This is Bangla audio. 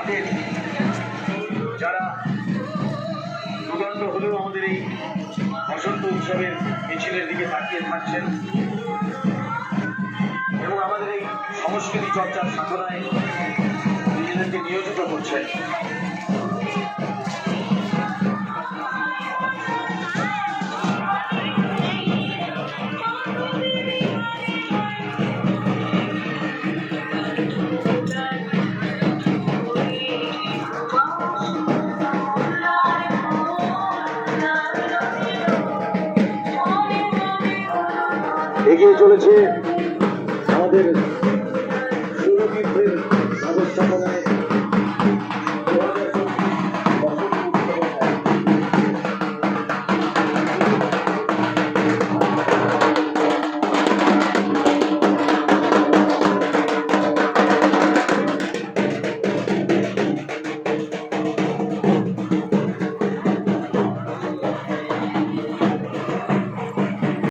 হাতের যারা দুর্দান্ত হলেও আমাদের এই বসন্ত উৎসবের মিছিলের দিকে তাকিয়ে থাকছেন এবং আমাদের এই সংস্কৃতি চর্চার সাধনায় নিজেদেরকে নিয়োজিত করছেন। এগিয়ে চলেছে আমাদের সুরবীরদের ব্যবস্থাপনায়